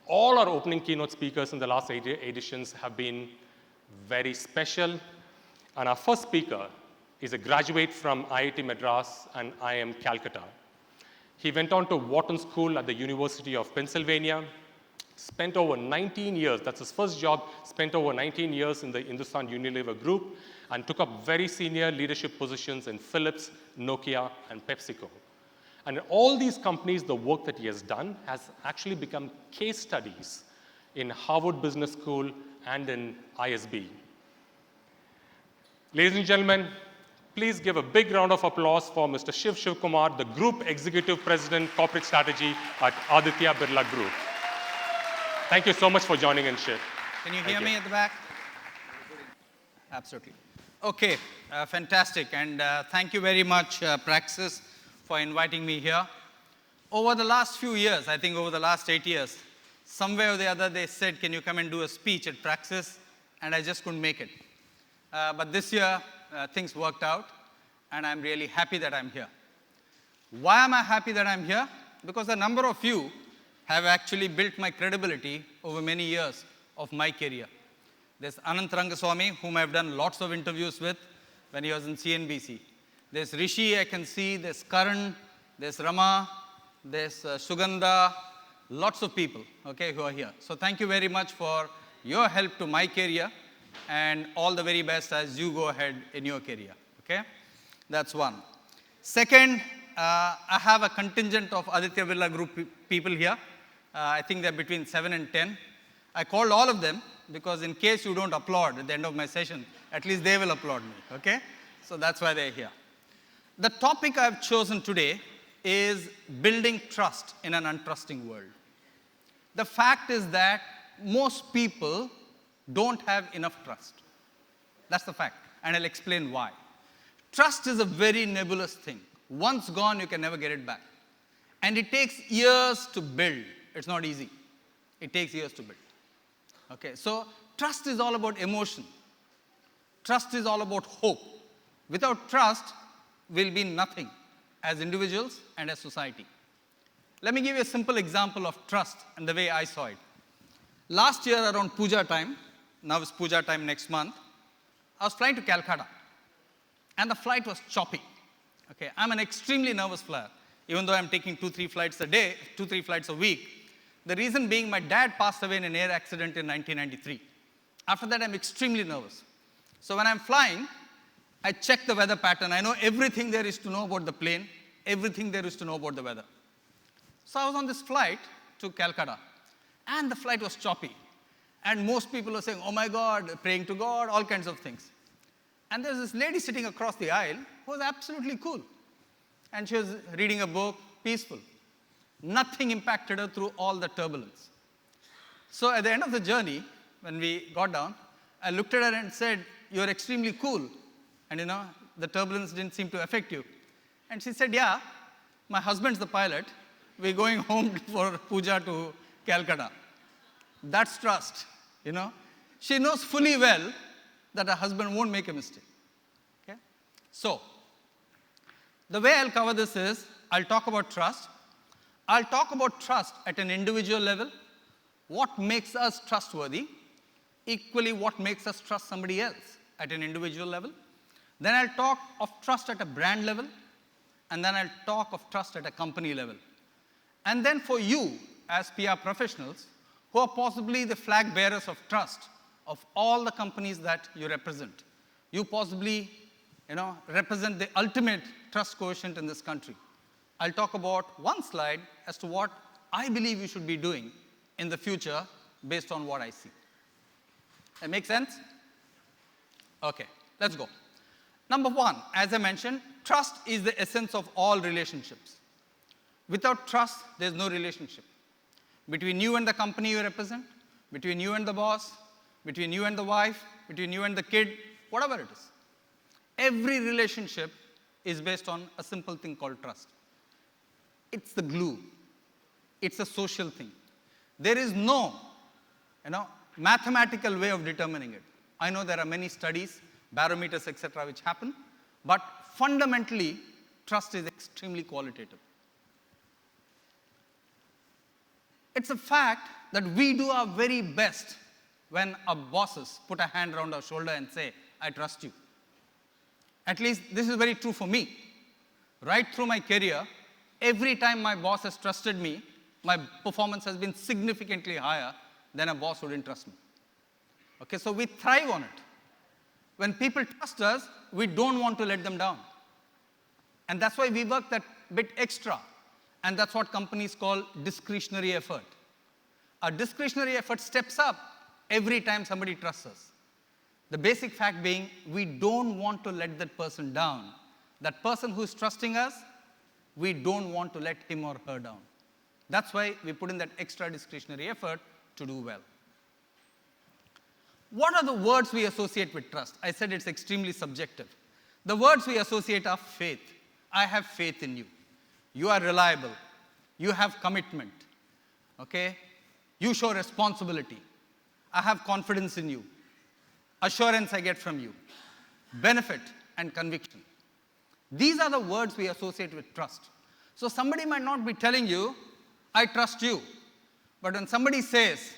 All our opening keynote speakers in the last 8 editions have been very special. And our first speaker is a graduate from IIT Madras and IIM Calcutta. He went on to Wharton School at the University of Pennsylvania, spent over 19 years, that's his first job, spent over 19 years in the Hindustan Unilever Group, and took up very senior leadership positions in Philips, Nokia, and PepsiCo. And in all these companies, the work that he has done has actually become case studies in Harvard Business School and in ISB. Ladies and gentlemen, please give a big round of applause for Mr. Shiv Shivakumar, the Group Executive President, Corporate Strategy at Aditya Birla Group. Thank you so much for joining in, Shiv. Can you hear me at the back? Absolutely. Okay, fantastic. And thank you very much, Praxis, for inviting me here. Over the last few years, I think over the last 8 years, somewhere or the other they said, can you come and do a speech at Praxis? And I just couldn't make it. But this year, things worked out, and I'm really happy that I'm here. Why am I happy that I'm here? Because a number of you have actually built my credibility over many years of my career. There's Anant Rangaswamy, whom I've done lots of interviews with when he was in CNBC. There's Rishi, I can see, there's Karan, there's Rama, there's Sugandha, lots of people, okay, who are here. So thank you very much for your help to my career, and all the very best as you go ahead in your career, okay? That's one. Second, I have a contingent of Aditya Birla Group people here. I think they're between 7 and 10. I called all of them because in case you don't applaud at the end of my session, at least they will applaud me, okay? So that's why they're here. The topic I've chosen today is building trust in an untrusting world. The fact is that most people don't have enough trust. That's the fact, and I'll explain why. Trust is a very nebulous thing. Once gone, you can never get it back. And it takes years to build. It's not easy. It takes years to build. Okay, so trust is all about emotion. Trust is all about hope. Without trust, we'll be nothing as individuals and as society. Let me give you a simple example of trust and the way I saw it. Last year around Puja time, now it's Puja time next month, I was flying to Calcutta, and the flight was choppy. Okay, I'm an extremely nervous flyer, even though I'm taking 2-3 flights a day, 2-3 flights a week. The reason being my dad passed away in an air accident in 1993. After that, I'm extremely nervous. So when I'm flying, I check the weather pattern. I know everything there is to know about the plane, everything there is to know about the weather. So I was on this flight to Calcutta, and the flight was choppy. And most people were saying, oh my God, praying to God, all kinds of things. And there's this lady sitting across the aisle who was absolutely cool. And she was reading a book, peaceful. Nothing impacted her through all the turbulence. So at the end of the journey, when we got down, I looked at her and said, you're extremely cool. And the turbulence didn't seem to affect you. And she said, yeah, my husband's the pilot. We're going home for puja to Calcutta. That's trust, She knows fully well that her husband won't make a mistake. Okay? So, the way I'll cover this is, I'll talk about trust. I'll talk about trust at an individual level, what makes us trustworthy, equally what makes us trust somebody else at an individual level. Then I'll talk of trust at a brand level, and then I'll talk of trust at a company level. And then for you, as PR professionals, who are possibly the flag bearers of trust of all the companies that you represent, you possibly represent the ultimate trust quotient in this country. I'll talk about one slide as to what I believe you should be doing in the future based on what I see. That make sense? Okay, let's go. Number one, as I mentioned, trust is the essence of all relationships. Without trust, there's no relationship. Between you and the company you represent, between you and the boss, between you and the wife, between you and the kid, whatever it is. Every relationship is based on a simple thing called trust. It's the glue. It's a social thing. There is no, mathematical way of determining it. I know there are many studies, barometers, etc., which happen, but fundamentally, trust is extremely qualitative. It's a fact that we do our very best when our bosses put a hand around our shoulder and say, I trust you. At least this is very true for me. Right through my career, every time my boss has trusted me, my performance has been significantly higher than a boss who didn't trust me. Okay, so we thrive on it. When people trust us, we don't want to let them down. And that's why we work that bit extra. And that's what companies call discretionary effort. Our discretionary effort steps up every time somebody trusts us. The basic fact being, we don't want to let that person down. That person who's trusting us, we don't want to let him or her down. That's why we put in that extra discretionary effort to do well. What are the words we associate with trust? I said it's extremely subjective. The words we associate are faith. I have faith in you. You are reliable. You have commitment. Okay? You show responsibility. I have confidence in you. Assurance I get from you. Benefit and conviction. These are the words we associate with trust. So somebody might not be telling you, I trust you. But when somebody says,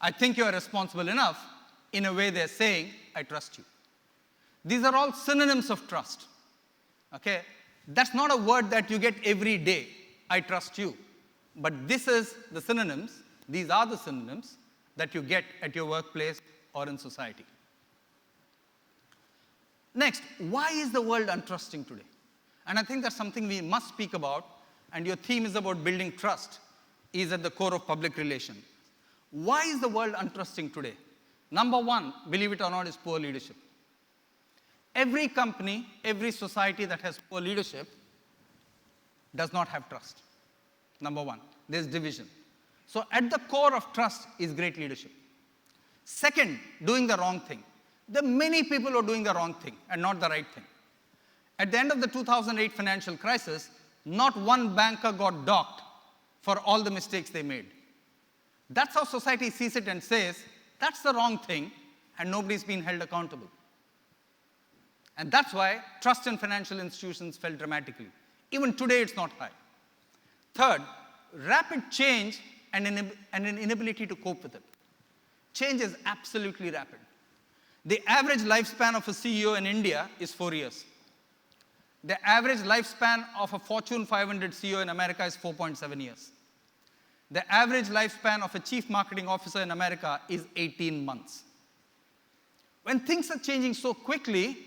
I think you are responsible enough, in a way they're saying, I trust you. These are all synonyms of trust. Okay? That's not a word that you get every day, I trust you. But this is the synonyms, these are the synonyms that you get at your workplace or in society. Next, why is the world untrusting today? And I think that's something we must speak about, and your theme is about building trust, is at the core of public relations. Why is the world untrusting today? Number one, believe it or not, is poor leadership. Every company, every society that has poor leadership does not have trust. Number one, there's division. So at the core of trust is great leadership. Second, doing the wrong thing. There are many people who are doing the wrong thing and not the right thing. At the end of the 2008 financial crisis, not one banker got docked for all the mistakes they made. That's how society sees it and says, that's the wrong thing, and nobody's been held accountable. And that's why trust in financial institutions fell dramatically. Even today, it's not high. Third, rapid change and an inability to cope with it. Change is absolutely rapid. The average lifespan of a CEO in India is 4 years. The average lifespan of a Fortune 500 CEO in America is 4.7 years. The average lifespan of a chief marketing officer in America is 18 months. When things are changing so quickly,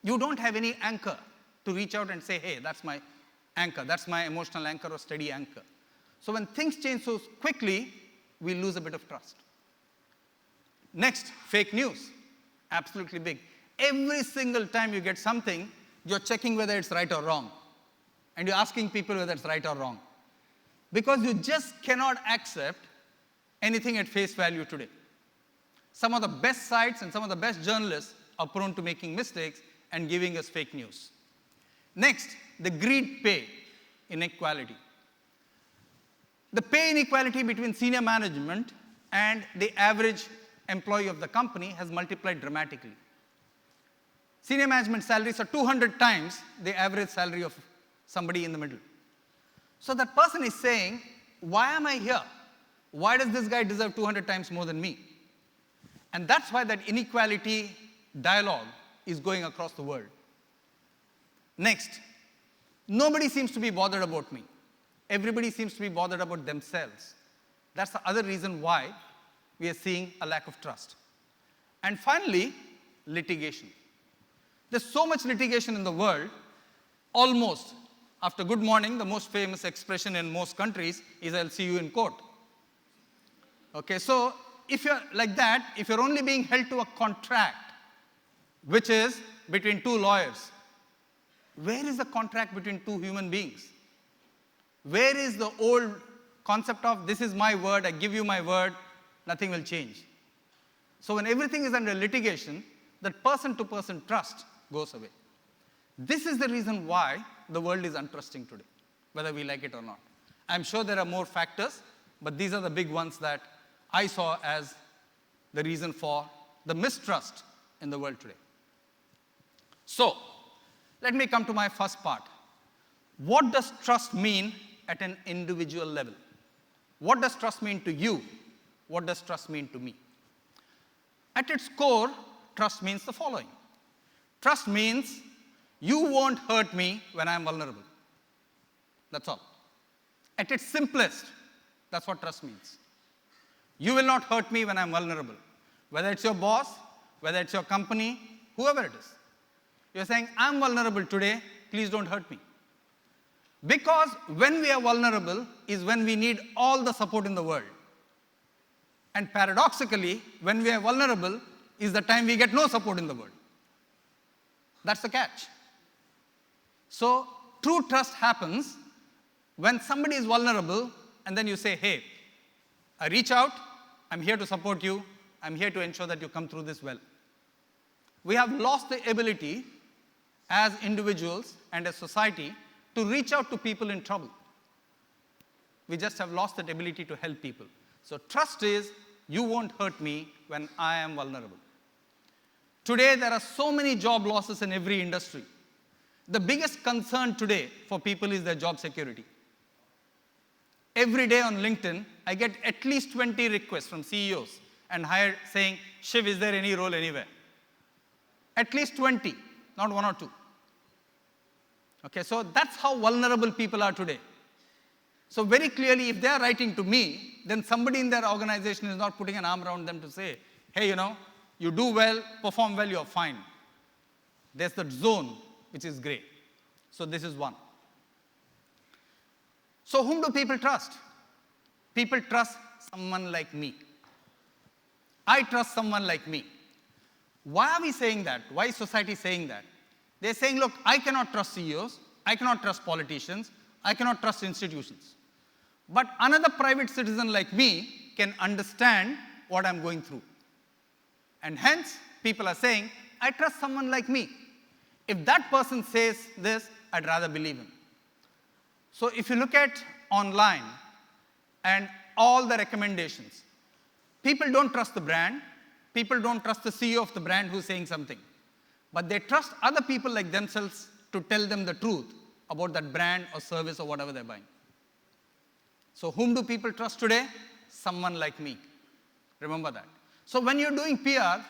you don't have any anchor to reach out and say, hey, that's my anchor, that's my emotional anchor or steady anchor. So when things change so quickly, we lose a bit of trust. Next, fake news. Absolutely big. Every single time you get something, you're checking whether it's right or wrong. And you're asking people whether it's right or wrong. Because you just cannot accept anything at face value today. Some of the best sites and some of the best journalists are prone to making mistakes and giving us fake news. Next, the greed pay inequality. The pay inequality between senior management and the average employee of the company has multiplied dramatically. Senior management salaries are 200 times the average salary of somebody in the middle. So that person is saying, why am I here? Why does this guy deserve 200 times more than me? And that's why that inequality dialogue is going across the world. Next, nobody seems to be bothered about me. Everybody seems to be bothered about themselves. That's the other reason why we are seeing a lack of trust. And finally, litigation. There's so much litigation in the world, almost. After good morning, the most famous expression in most countries is, I'll see you in court. Okay, so if you're like that, if you're only being held to a contract, which is between two lawyers, where is the contract between two human beings? Where is the old concept of, this is my word, I give you my word, nothing will change? So when everything is under litigation, that person-to-person trust goes away. This is the reason why the world is untrusting today, whether we like it or not. I'm sure there are more factors, but these are the big ones that I saw as the reason for the mistrust in the world today. So, let me come to my first part. What does trust mean at an individual level? What does trust mean to you? What does trust mean to me? At its core, trust means the following. Trust means you won't hurt me when I'm vulnerable. That's all. At its simplest, that's what trust means. You will not hurt me when I'm vulnerable. Whether it's your boss, whether it's your company, whoever it is. You're saying, I'm vulnerable today, please don't hurt me. Because when we are vulnerable is when we need all the support in the world. And paradoxically, when we are vulnerable is the time we get no support in the world. That's the catch. So true trust happens when somebody is vulnerable and then you say, hey, I reach out, I'm here to support you, I'm here to ensure that you come through this well. We have lost the ability as individuals and as society to reach out to people in trouble. We just have lost that ability to help people. So trust is, you won't hurt me when I am vulnerable. Today, there are so many job losses in every industry. The biggest concern today for people is their job security. Every day on LinkedIn, I get at least 20 requests from CEOs and hired saying, Shiv, is there any role anywhere? At least 20, not one or two. Okay, so that's how vulnerable people are today. So very clearly, if they are writing to me, then somebody in their organization is not putting an arm around them to say, hey, you do well, perform well, you're fine. There's that zone which is gray. So this is one. So whom do people trust? People trust someone like me. I trust someone like me. Why are we saying that? Why is society saying that? They're saying, look, I cannot trust CEOs, I cannot trust politicians, I cannot trust institutions. But another private citizen like me can understand what I'm going through. And hence, people are saying, I trust someone like me. If that person says this, I'd rather believe him. So if you look at online and all the recommendations, people don't trust the brand, people don't trust the CEO of the brand who's saying something. But they trust other people like themselves to tell them the truth about that brand or service or whatever they're buying. So whom do people trust today? Someone like me. Remember that. So when you're doing PR,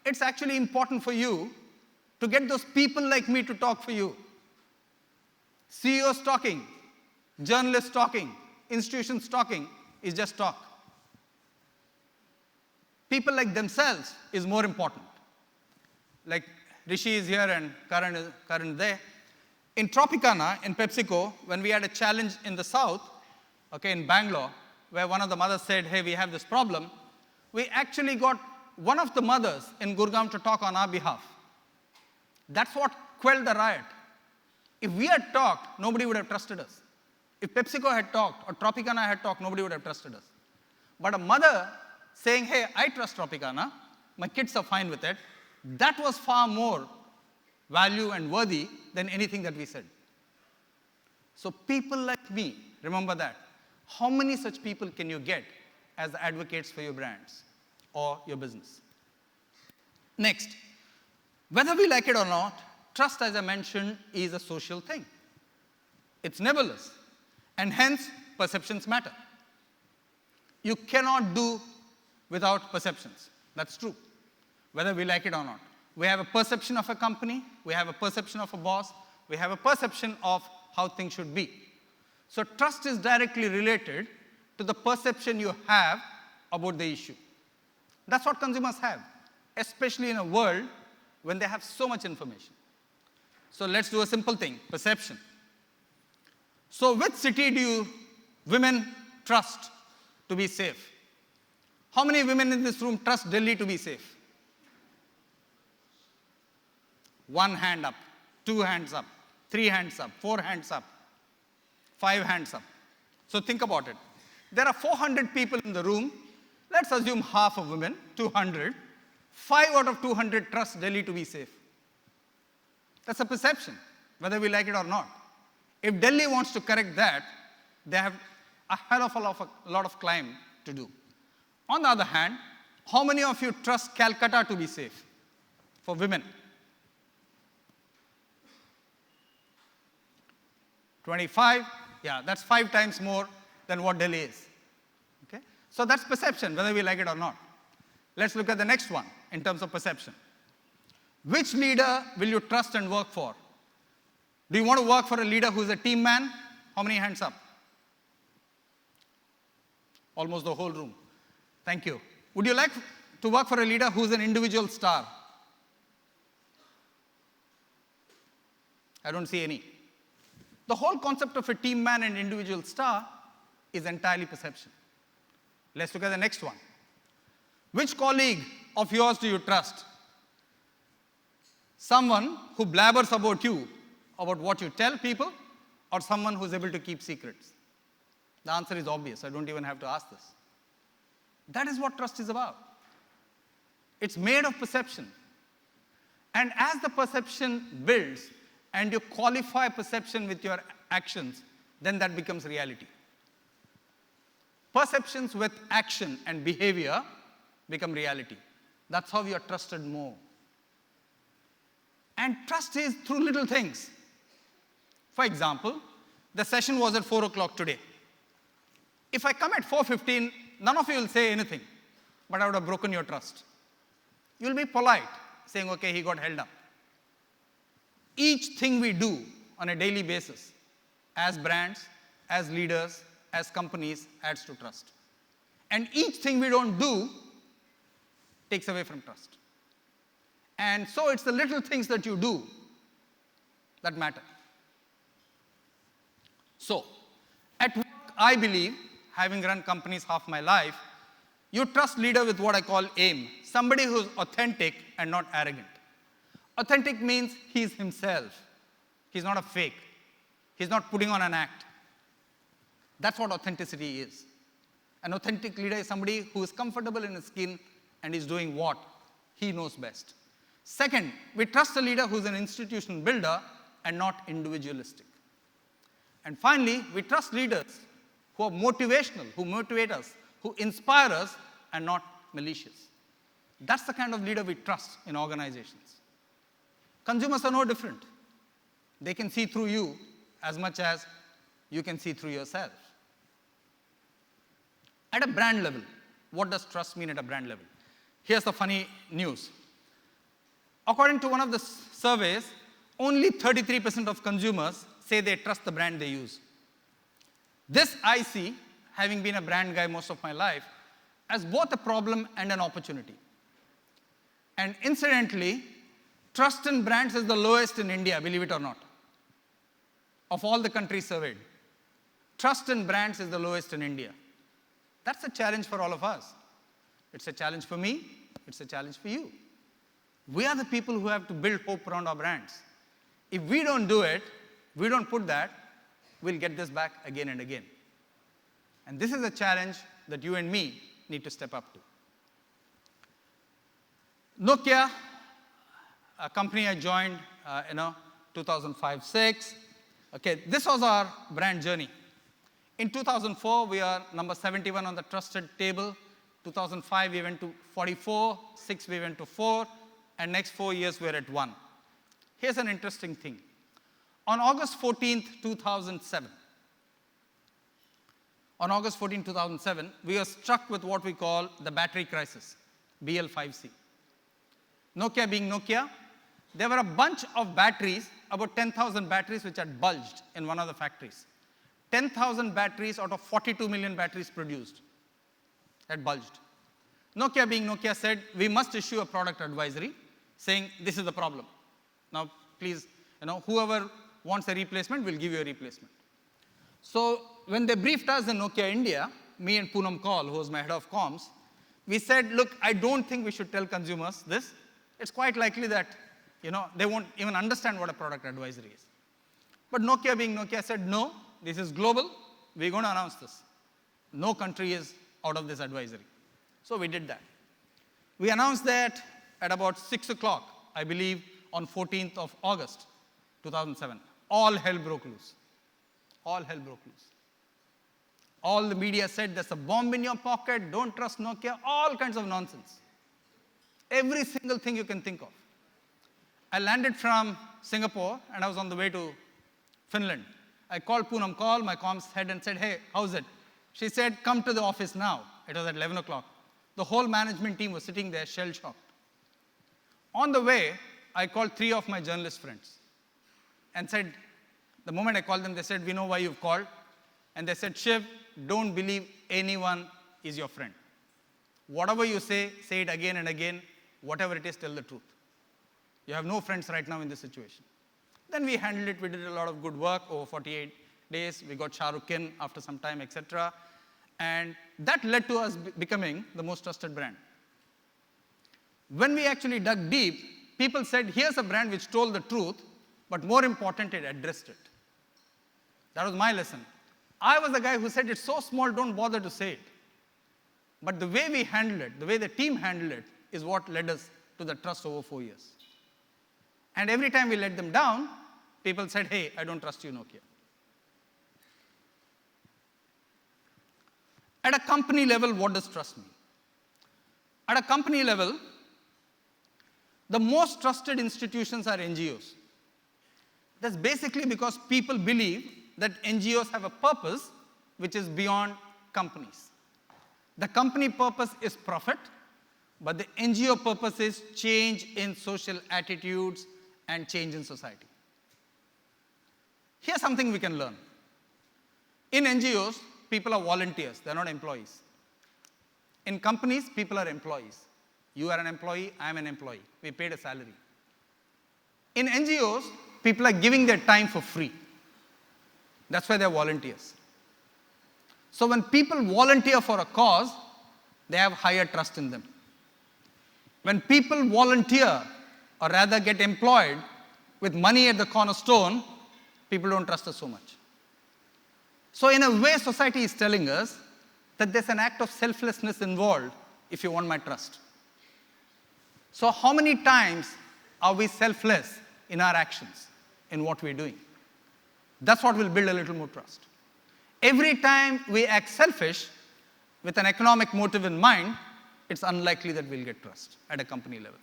it's actually important for you to get those people like me to talk for you. CEOs talking, journalists talking, institutions talking is just talk. People like themselves is more important. Like Rishi is here and Karan is there. In Tropicana, in PepsiCo, when we had a challenge in the south, in Bangalore, where one of the mothers said, hey, we have this problem, we actually got one of the mothers in Gurgaon to talk on our behalf. That's what quelled the riot. If we had talked, nobody would have trusted us. If PepsiCo had talked or Tropicana had talked, nobody would have trusted us. But a mother saying, hey, I trust Tropicana, my kids are fine with it, that was far more value and worthy than anything that we said. So people like me, remember that. How many such people can you get as advocates for your brands or your business? Next, whether we like it or not, trust, as I mentioned, is a social thing. It's nebulous, and hence, perceptions matter. You cannot do without perceptions. That's true, whether we like it or not. We have a perception of a company, we have a perception of a boss, we have a perception of how things should be. So trust is directly related to the perception you have about the issue. That's what consumers have, especially in a world when they have so much information. So let's do a simple thing, perception. So which city do women trust to be safe? How many women in this room trust Delhi to be safe? One hand up, 2 hands up, 3 hands up, 4 hands up, 5 hands up. So think about it. There are 400 people in the room. Let's assume half of women, 200. 5 out of 200 trust Delhi to be safe. That's a perception, whether we like it or not. If Delhi wants to correct that, they have a hell of a lot of climb to do. On the other hand, how many of you trust Calcutta to be safe for women? 25? Yeah, that's 5 times more than what Delhi is. So that's perception, whether we like it or not. Let's look at the next one in terms of perception. Which leader will you trust and work for? Do you want to work for a leader who's a team man? How many hands up? Almost the whole room. Thank you. Would you like to work for a leader who's an individual star? I don't see any. The whole concept of a team man and individual star is entirely perception. Let's look at the next one. Which colleague of yours do you trust? Someone who blabbers about you, about what you tell people, or someone who's able to keep secrets? The answer is obvious. I don't even have to ask this. That is what trust is about. It's made of perception. And as the perception builds and you qualify perception with your actions, then that becomes reality. Perceptions with action and behavior become reality. That's how you are trusted more. And trust is through little things. For example, the session was at 4 o'clock today. If I come at 4:15, none of you will say anything, but I would have broken your trust. You'll be polite, saying, okay, he got held up. Each thing we do on a daily basis, as brands, as leaders, as companies, adds to trust. And each thing we don't do takes away from trust. And so it's the little things that you do that matter. So, at work, I believe, having run companies half my life, you trust leader with what I call aim. Somebody who's authentic and not arrogant. Authentic means he's himself. He's not a fake. He's not putting on an act. That's what authenticity is. An authentic leader is somebody who is comfortable in his skin and is doing what he knows best. Second, we trust a leader who's an institution builder and not individualistic. And finally, we trust leaders who are motivational, who motivate us, who inspire us, and not malicious. That's the kind of leader we trust in organizations. Consumers are no different. They can see through you as much as you can see through yourself. At a brand level, what does trust mean at a brand level? Here's the funny news. According to one of the surveys, only 33% of consumers say they trust the brand they use. This I see, having been a brand guy most of my life, as both a problem and an opportunity. And incidentally, trust in brands is the lowest in India, believe it or not. Of all the countries surveyed, trust in brands is the lowest in India. That's a challenge for all of us. It's a challenge for me. It's a challenge for you. We are the people who have to build hope around our brands. If we don't do it, we don't put that, we'll get this back again and again. And this is a challenge that you and me need to step up to. Nokia, a company I joined, 2005-06. Okay, this was our brand journey. In 2004, we are number 71 on the trusted table. 2005, we went to 44. 6, we went to 4. And next 4 years, we're at 1. Here's an interesting thing. On August 14th, 2007, we were struck with what we call the battery crisis, BL5C. Nokia being Nokia, there were a bunch of batteries, about 10,000 batteries, which had bulged in one of the factories. 10,000 batteries out of 42 million batteries produced had bulged. Nokia being Nokia said, we must issue a product advisory saying, this is the problem. Now, please, whoever wants a replacement, we'll give you a replacement. So when they briefed us in Nokia India, me and Poonam Kaul, who was my head of comms, we said, look, I don't think we should tell consumers this. It's quite likely that, they won't even understand what a product advisory is. But Nokia being Nokia said, no, this is global. We're going to announce this. No country is out of this advisory. So we did that. We announced that at about 6 o'clock, I believe, on 14th of August, 2007. All hell broke loose. All hell broke loose. All the media said, there's a bomb in your pocket, don't trust Nokia, all kinds of nonsense. Every single thing you can think of. I landed from Singapore, and I was on the way to Finland. I called Poonam Kaul, my comms head, and said, hey, how's it? She said, come to the office now. It was at 11 o'clock. The whole management team was sitting there shell-shocked. On the way, I called 3 of my journalist friends and said, the moment I called them, they said, we know why you've called. And they said, Shiv, don't believe anyone is your friend. Whatever you say it again and again. Whatever it is, tell the truth. You have no friends right now in this situation. Then we handled it. We did a lot of good work over 48 days. We got Shah Rukh Khan after some time, etc. And that led to us becoming the most trusted brand. When we actually dug deep, people said, here's a brand which told the truth, but more important, it addressed it. That was my lesson. I was the guy who said, it's so small, don't bother to say it. But the way we handled it, the way the team handled it, is what led us to the trust over 4 years. And every time we let them down, people said, hey, I don't trust you, Nokia. At a company level, what does trust mean? At a company level, the most trusted institutions are NGOs. That's basically because people believe that NGOs have a purpose which is beyond companies. The company purpose is profit, but the NGO purpose is change in social attitudes and change in society. Here's something we can learn. In NGOs, people are volunteers, they're not employees. In companies, people are employees. You are an employee, I am an employee. We paid a salary. In NGOs, people are giving their time for free. That's why they're volunteers. So when people volunteer for a cause, they have higher trust in them. When people volunteer, or rather get employed with money at the cornerstone, people don't trust us so much. So in a way, society is telling us that there's an act of selflessness involved if you want my trust. So how many times are we selfless in our actions, in what we're doing? That's what will build a little more trust. Every time we act selfish with an economic motive in mind, it's unlikely that we'll get trust at a company level.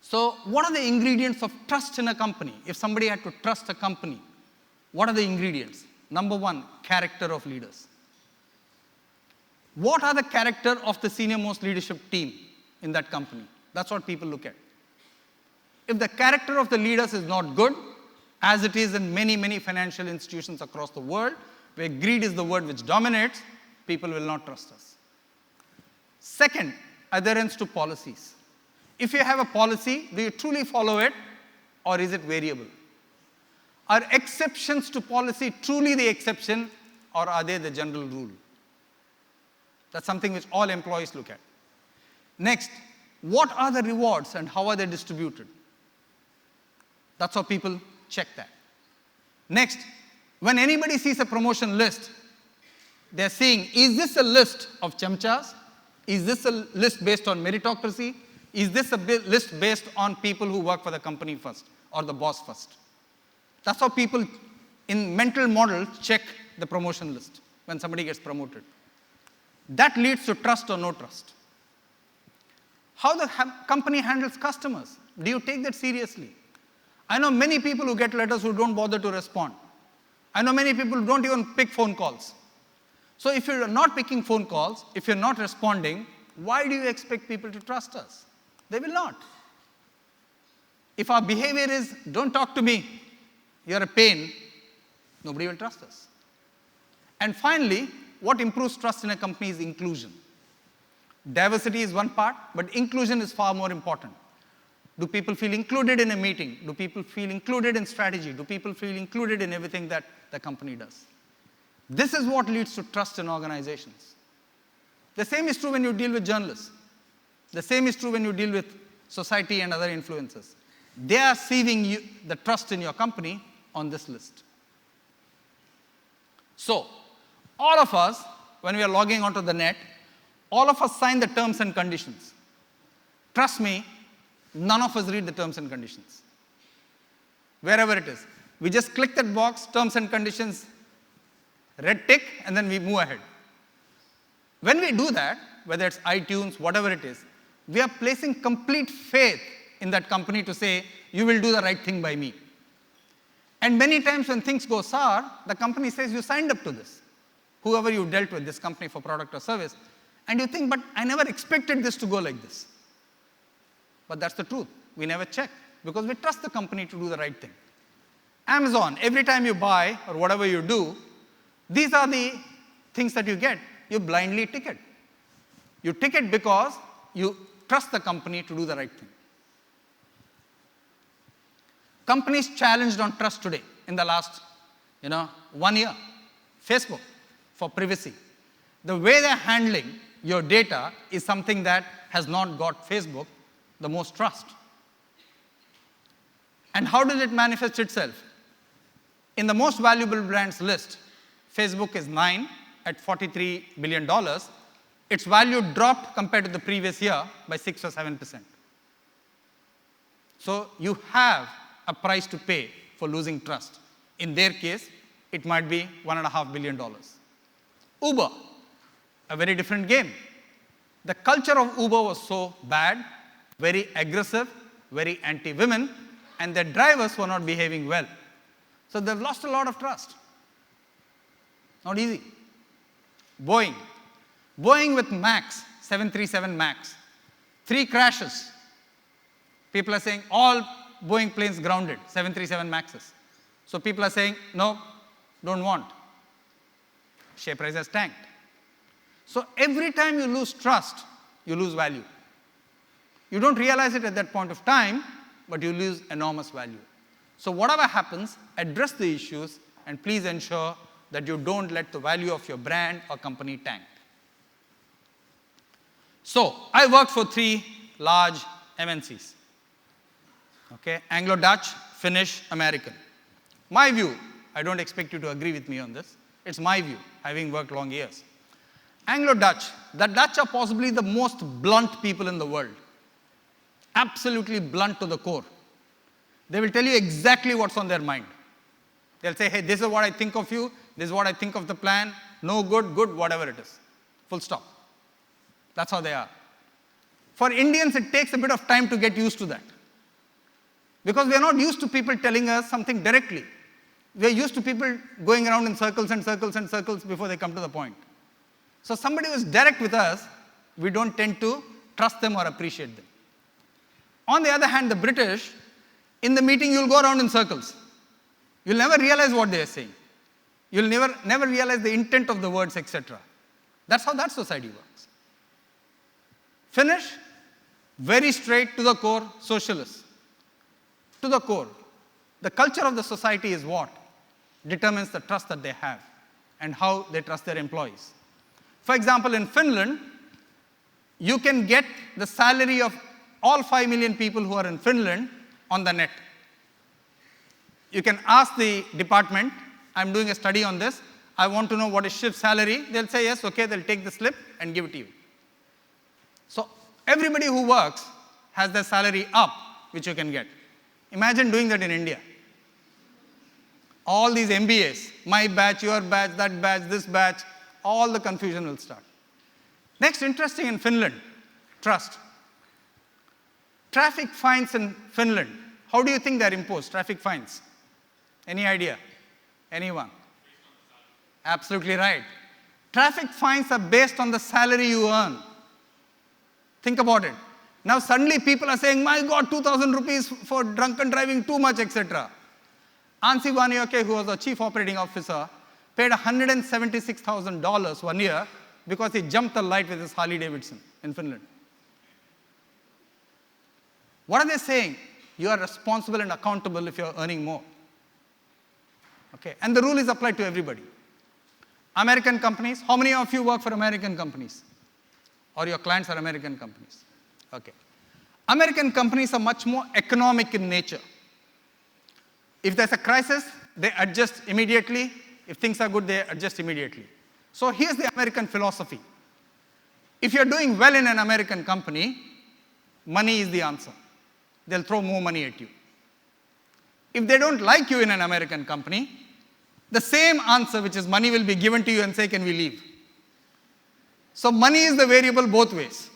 So what are the ingredients of trust in a company? If somebody had to trust a company, what are the ingredients? Number 1, character of leaders. What are the character of the senior-most leadership team in that company? That's what people look at. If the character of the leaders is not good, as it is in many, many financial institutions across the world, where greed is the word which dominates, people will not trust us. Second, adherence to policies. If you have a policy, do you truly follow it, or is it variable? Are exceptions to policy truly the exception, or are they the general rule? That's something which all employees look at. Next, what are the rewards and how are they distributed? That's how people check that. Next, when anybody sees a promotion list, they're saying, is this a list of chamchas? Is this a list based on meritocracy? Is this a list based on people who work for the company first or the boss first? That's how people in mental model check the promotion list when somebody gets promoted. That leads to trust or no trust. How the company handles customers. Do you take that seriously? I know many people who get letters who don't bother to respond. I know many people who don't even pick phone calls. So if you're not picking phone calls, if you're not responding, why do you expect people to trust us? They will not. If our behavior is, don't talk to me, you're a pain, nobody will trust us. And finally, what improves trust in a company is inclusion. Diversity is one part, but inclusion is far more important. Do people feel included in a meeting? Do people feel included in strategy? Do people feel included in everything that the company does? This is what leads to trust in organizations. The same is true when you deal with journalists. The same is true when you deal with society and other influencers. They are seeing the trust in your company on this list. So, all of us, when we are logging onto the net, all of us sign the terms and conditions. Trust me, none of us read the terms and conditions. Wherever it is. We just click that box, terms and conditions, red tick, and then we move ahead. When we do that, whether it's iTunes, whatever it is, we are placing complete faith in that company to say, you will do the right thing by me. And many times when things go sour, the company says, you signed up to this. whoever you dealt with, this company for product or service, and you think, but I never expected this to go like this. But that's the truth. We never check because we trust the company to do the right thing. Amazon, every time you buy or whatever you do, these are the things that you get. You blindly tick it. You tick it because you trust the company to do the right thing. Companies challenged on trust today in the last 1 year. Facebook, for privacy. The way they're handling your data is something that has not got Facebook the most trust. And how does it manifest itself? In the most valuable brands list, Facebook is 9 at $43 billion. Its value dropped compared to the previous year by 6 or 7%. So you have a price to pay for losing trust. In their case, it might be $1.5 billion. Uber, a very different game. The culture of Uber was so bad, very aggressive, very anti-women, and their drivers were not behaving well. So they've lost a lot of trust. Not easy. Boeing with MAX, 737 MAX, 3 crashes. People are saying all Boeing planes grounded, 737 MAXes. So people are saying, no, don't want. Share price has tanked. So every time you lose trust, you lose value. You don't realize it at that point of time, but you lose enormous value. So whatever happens, address the issues, and please ensure that you don't let the value of your brand or company tank. So I worked for 3 large MNCs. Okay, Anglo-Dutch, Finnish, American. My view, I don't expect you to agree with me on this. It's my view, having worked long years. Anglo-Dutch, the Dutch are possibly the most blunt people in the world. Absolutely blunt to the core. They will tell you exactly what's on their mind. They'll say, hey, this is what I think of you, this is what I think of the plan, no good, good, whatever it is. Full stop. That's how they are. For Indians, it takes a bit of time to get used to that. Because we are not used to people telling us something directly. We are used to people going around in circles and circles and circles before they come to the point. So somebody who is direct with us, we don't tend to trust them or appreciate them. On the other hand, the British, in the meeting, you'll go around in circles. You'll never realize what they are saying. You'll never realize the intent of the words, etc. That's how that society works. Finnish, very straight to the core, socialists. To the core. The culture of the society is what determines the trust that they have and how they trust their employees. For example, in Finland, you can get the salary of all 5 million people who are in Finland on the net. You can ask the department, I'm doing a study on this, I want to know what is Shiv's salary. They'll say yes, okay, they'll take the slip and give it to you. So everybody who works has their salary up, which you can get. Imagine doing that in India. All these MBAs, my batch, your batch, that batch, this batch, all the confusion will start. Next, interesting in Finland, trust. Traffic fines in Finland. How do you think they're imposed, traffic fines? Any idea? Anyone? Absolutely right. Traffic fines are based on the salary you earn. Think about it. Now suddenly people are saying, my God, 2,000 rupees for drunken driving, too much, etc. Ansi Vanioke, who was the chief operating officer, paid $176,000 1 year because he jumped the light with his Harley Davidson in Finland. What are they saying? You are responsible and accountable if you are earning more. Okay, and the rule is applied to everybody. American companies, how many of you work for American companies? Or your clients are American companies? Okay. American companies are much more economic in nature. If there's a crisis, they adjust immediately. If things are good, they adjust immediately. So here's the American philosophy. If you're doing well in an American company, money is the answer. They'll throw more money at you. If they don't like you in an American company, the same answer, which is money, will be given to you and say, can we leave? So money is the variable both ways.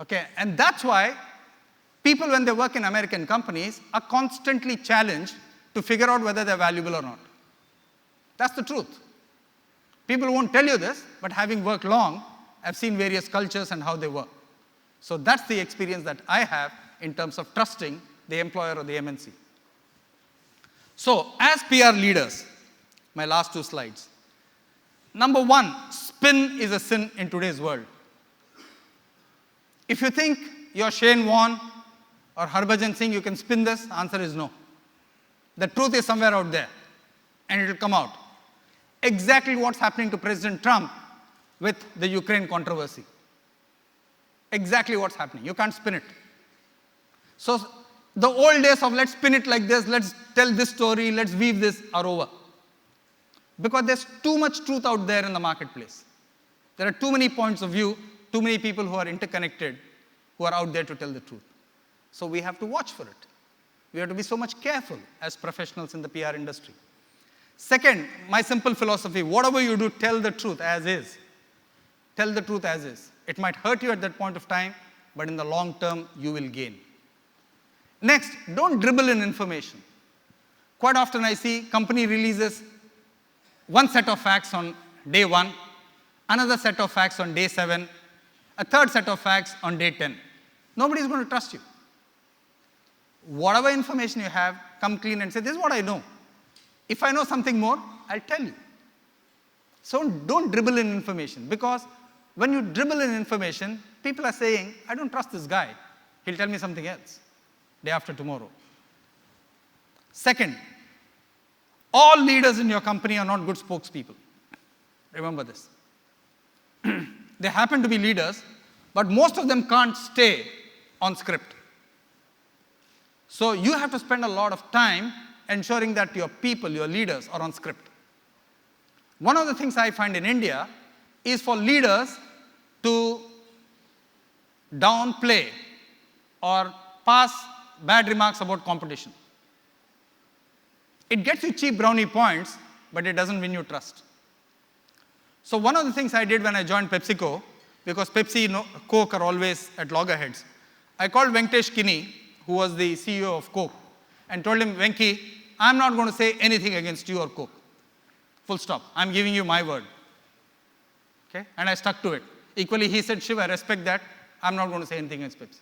Okay, and that's why people, when they work in American companies, are constantly challenged to figure out whether they're valuable or not. That's the truth. People won't tell you this, but having worked long, I've seen various cultures and how they work. So that's the experience that I have in terms of trusting the employer or the MNC. So as PR leaders, my last 2 slides. Number 1, spin is a sin in today's world. If you think you're Shane Warne or Harbhajan Singh, you can spin this, answer is no. The truth is somewhere out there, and it will come out. Exactly what's happening to President Trump with the Ukraine controversy. Exactly what's happening. You can't spin it. So the old days of let's spin it like this, let's tell this story, let's weave this are over. Because there's too much truth out there in the marketplace. There are too many points of view, too many people who are interconnected, who are out there to tell the truth. So we have to watch for it. We have to be so much careful as professionals in the PR industry. Second, my simple philosophy, whatever you do, tell the truth as is. Tell the truth as is. It might hurt you at that point of time, but in the long term, you will gain. Next, don't dribble in information. Quite often I see company releases one set of facts on day 1, another set of facts on day 7, a third set of facts on day 10. Nobody is going to trust you. Whatever information you have, come clean and say, this is what I know. If I know something more, I'll tell you. So don't dribble in information, because when you dribble in information, people are saying, I don't trust this guy. He'll tell me something else day after tomorrow. Second, all leaders in your company are not good spokespeople. Remember this. They happen to be leaders, but most of them can't stay on script. So you have to spend a lot of time ensuring that your people, your leaders, are on script. One of the things I find in India is for leaders to downplay or pass bad remarks about competition. It gets you cheap brownie points, but it doesn't win you trust. So one of the things I did when I joined PepsiCo, because Pepsi, Coke are always at loggerheads, I called Venkatesh Kinney, who was the CEO of Coke, and told him, Venki, I'm not going to say anything against you or Coke. Full stop. I'm giving you my word. Okay? And I stuck to it. Equally, he said, Shiv, I respect that. I'm not going to say anything against Pepsi.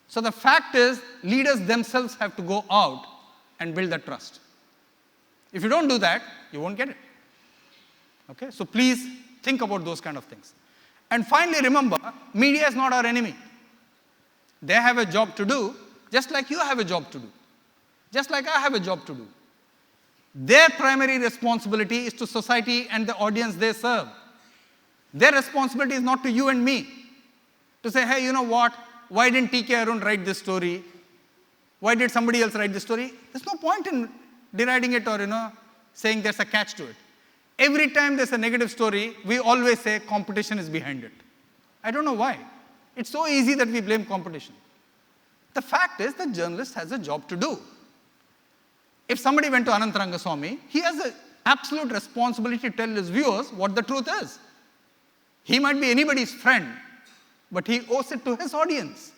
So the fact is, leaders themselves have to go out and build that trust. If you don't do that, you won't get it. Okay? So please think about those kind of things. And finally, remember, media is not our enemy. They have a job to do, just like you have a job to do. Just like I have a job to do. Their primary responsibility is to society and the audience they serve. Their responsibility is not to you and me. To say, hey, you know what? Why didn't TK Arun write this story? Why did somebody else write this story? There's no point in deriding it or, saying there's a catch to it. Every time there's a negative story, we always say competition is behind it. I don't know why. It's so easy that we blame competition. The fact is, the journalist has a job to do. If somebody went to Anant Rangaswamy, he has an absolute responsibility to tell his viewers what the truth is. He might be anybody's friend, but he owes it to his audience.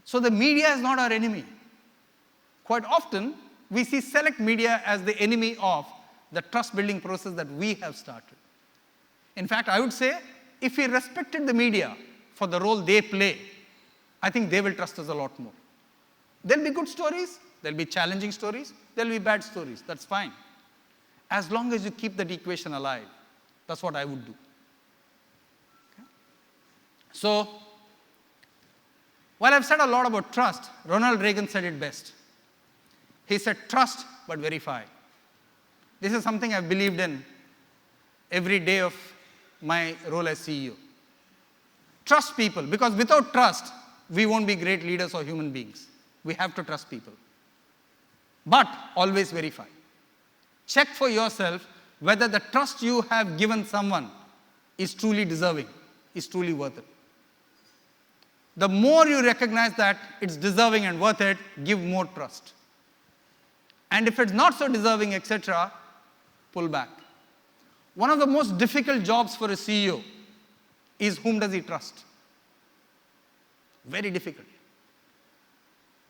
So the media is not our enemy. Quite often, we see select media as the enemy of the trust-building process that we have started. In fact, I would say, if we respected the media for the role they play, I think they will trust us a lot more. There'll be good stories, there'll be challenging stories, there'll be bad stories. That's fine. As long as you keep that equation alive, that's what I would do. Okay? So, while I've said a lot about trust, Ronald Reagan said it best. He said, trust but verify. This is something I've believed in every day of my role as CEO. Trust people, because without trust, we won't be great leaders or human beings. We have to trust people. But always verify. Check for yourself whether the trust you have given someone is truly deserving, is truly worth it. The more you recognize that it's deserving and worth it, give more trust. And if it's not so deserving, etc., pull back. One of the most difficult jobs for a CEO is whom does he trust? Very difficult.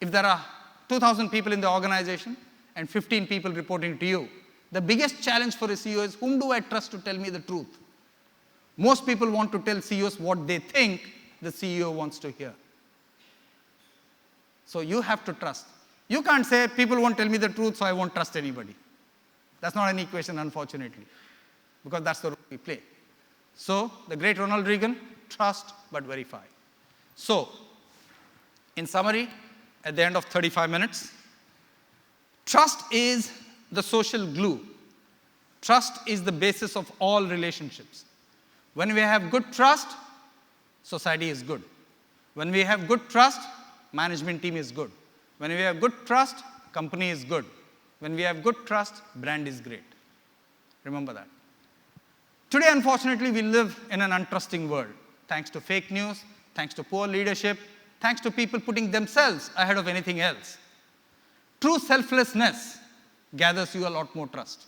If there are 2,000 people in the organization and 15 people reporting to you, The biggest challenge for a CEO is, whom do I trust to tell me the truth? Most people want to tell CEOs what they think the CEO wants to hear. So you have to trust. You can't say, people won't tell me the truth, so I won't trust anybody. That's not an equation, unfortunately, because that's the role we play. So the great Ronald Reagan, trust but verify. So, in summary, at the end of 35 minutes, trust is the social glue. Trust is the basis of all relationships. When we have good trust, society is good. When we have good trust, management team is good. When we have good trust, company is good. When we have good trust, brand is great. Remember that. Today, unfortunately, we live in an untrusting world, thanks to fake news, thanks to poor leadership, thanks to people putting themselves ahead of anything else. True selflessness gathers you a lot more trust.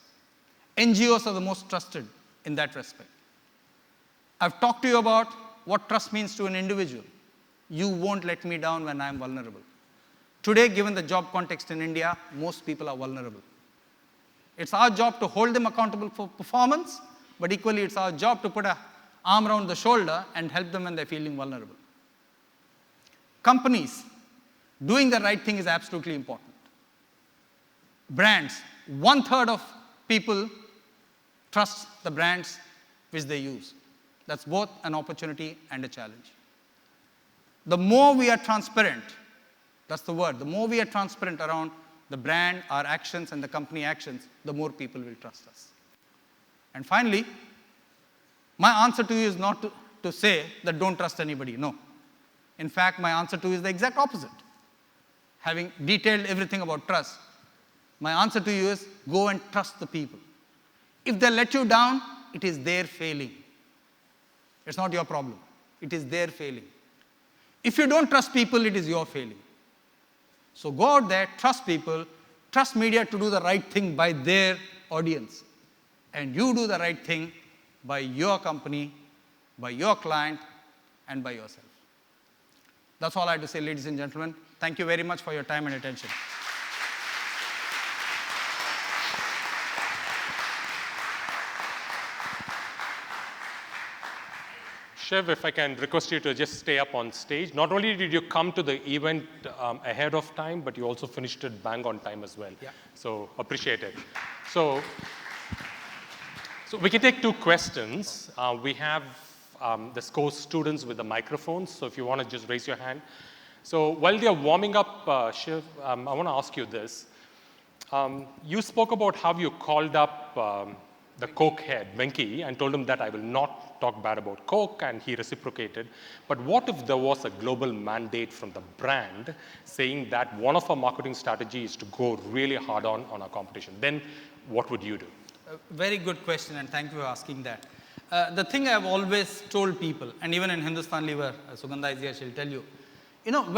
NGOs are the most trusted in that respect. I've talked to you about what trust means to an individual. You won't let me down when I'm vulnerable. Today, given the job context in India, most people are vulnerable. It's our job to hold them accountable for performance, but equally it's our job to put an arm around the shoulder and help them when they're feeling vulnerable. Companies, doing the right thing is absolutely important. Brands, 1/3 of people trust the brands which they use. That's both an opportunity and a challenge. The more we are transparent, that's the word, the more we are transparent around the brand, our actions, and the company actions, the more people will trust us. And finally, my answer to you is not to say that don't trust anybody. No. In fact, my answer to you is the exact opposite. Having detailed everything about trust, my answer to you is go and trust the people. If they let you down, it is their failing. It's not your problem. It is their failing. If you don't trust people, it is your failing. So go out there, trust people, trust media to do the right thing by their audience. And you do the right thing by your company, by your client, and by yourself. That's all I have to say, ladies and gentlemen. Thank you very much for your time and attention. Shiv, if I can request you to just stay up on stage. Not only did you come to the event ahead of time, but you also finished it bang on time as well. Yeah. So appreciate it. So we can take 2 questions. We have the SCORE students with the microphones, so if you want to just raise your hand. So while they're warming up, Shiv, I want to ask you this. You spoke about how you called up the Coke head, Venki, and told him that I will not talk bad about Coke, and he reciprocated. But what if there was a global mandate from the brand saying that one of our marketing strategies is to go really hard on our competition? Then what would you do? Very good question, and thank you for asking that. The thing I've always told people, and even in Hindustan Lever, Sugandha is here, she'll tell you,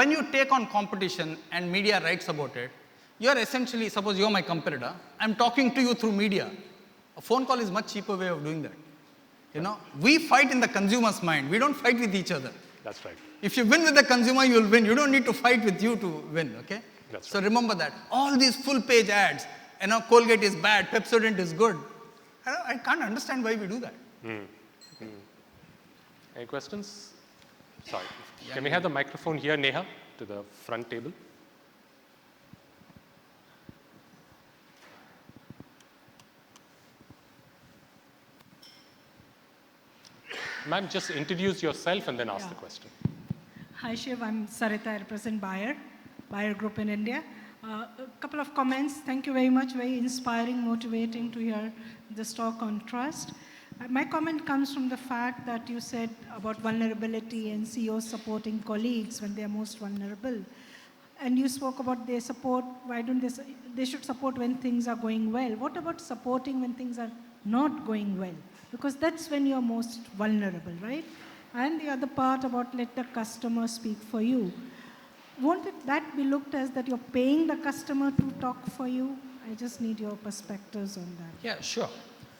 when you take on competition and media writes about it, you're essentially, suppose you're my competitor, I'm talking to you through media. A phone call is a much cheaper way of doing that. We fight in the consumer's mind. We don't fight with each other. That's right. If you win with the consumer, you'll win. You don't need to fight with you to win, okay? That's so right. remember that. All these full-page ads, Colgate is bad, Pepsodent is good. I can't understand why we do that. Any questions? Sorry. Can we have the microphone here, Neha, to the front table? Ma'am, just introduce yourself and then ask the question. Hi, Shiv. I'm Sarita. I represent Bayer Group in India. A couple of comments. Thank you very much. Very inspiring, motivating to hear this talk on trust. My comment comes from the fact that you said about vulnerability and CEOs supporting colleagues when they are most vulnerable. And you spoke about they support, why don't they should support when things are going well. What about supporting when things are not going well? Because that's when you're most vulnerable, right? And the other part about let the customer speak for you. Won't that be looked as that you're paying the customer to talk for you? I just need your perspectives on that. Yeah, sure.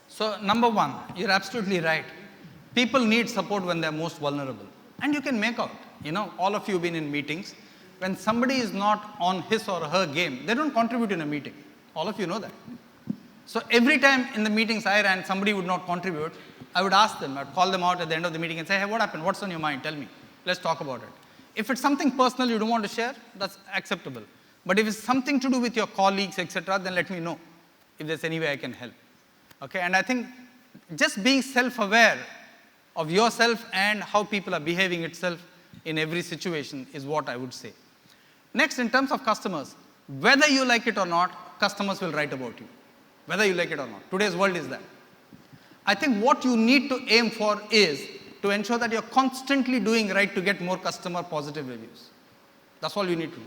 So number one, you're absolutely right. People need support when they're most vulnerable. And you can make out, all of you have been in meetings. When somebody is not on his or her game, they don't contribute in a meeting. All of you know that. So every time in the meetings I ran, somebody would not contribute, I would ask them, I'd call them out at the end of the meeting and say, hey, what happened? What's on your mind? Tell me. Let's talk about it. If it's something personal you don't want to share, that's acceptable. But if it's something to do with your colleagues, etc., then let me know if there's any way I can help. Okay? And I think just being self-aware of yourself and how people are behaving itself in every situation is what I would say. Next, in terms of customers, whether you like it or not, customers will write about you. Whether you like it or not. Today's world is that. I think what you need to aim for is to ensure that you're constantly doing right to get more customer positive reviews. That's all you need to do.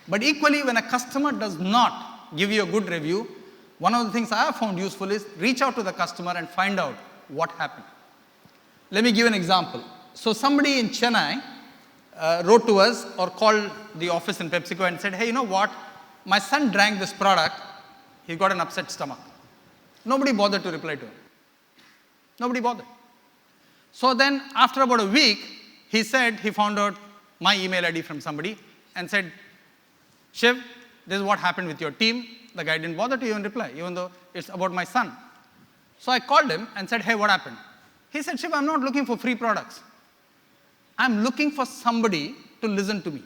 But equally, when a customer does not give you a good review, one of the things I have found useful is reach out to the customer and find out what happened. Let me give an example. So somebody in Chennai wrote to us or called the office in PepsiCo and said, hey, you know what? My son drank this product. He got an upset stomach. Nobody bothered to reply to him. Nobody bothered. So then, after about a week, he said he found out my email ID from somebody and said, Shiv, this is what happened with your team. The guy didn't bother to even reply, even though it's about my son. So I called him and said, hey, what happened? He said, Shiv, I'm not looking for free products. I'm looking for somebody to listen to me.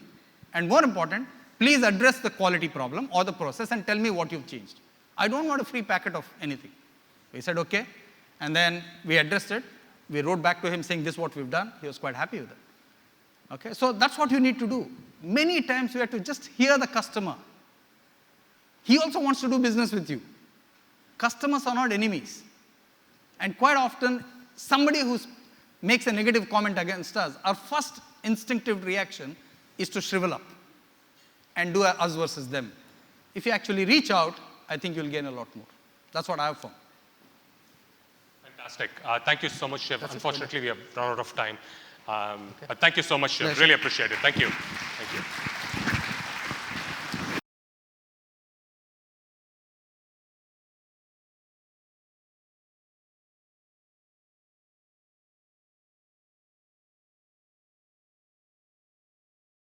And more important, please address the quality problem or the process and tell me what you've changed. I don't want a free packet of anything. He said, okay. And then we addressed it. We wrote back to him saying, this is what we've done. He was quite happy with it. Okay, so that's what you need to do. Many times you have to just hear the customer. He also wants to do business with you. Customers are not enemies. And quite often, somebody who makes a negative comment against us, our first instinctive reaction is to shrivel up and do a us versus them. If you actually reach out, I think you'll gain a lot more. That's what I have found. Fantastic. Thank you so much, Shiv. Unfortunately, we have run out of time. But thank you so much, Shiv. Really appreciate it. Thank you. Thank you.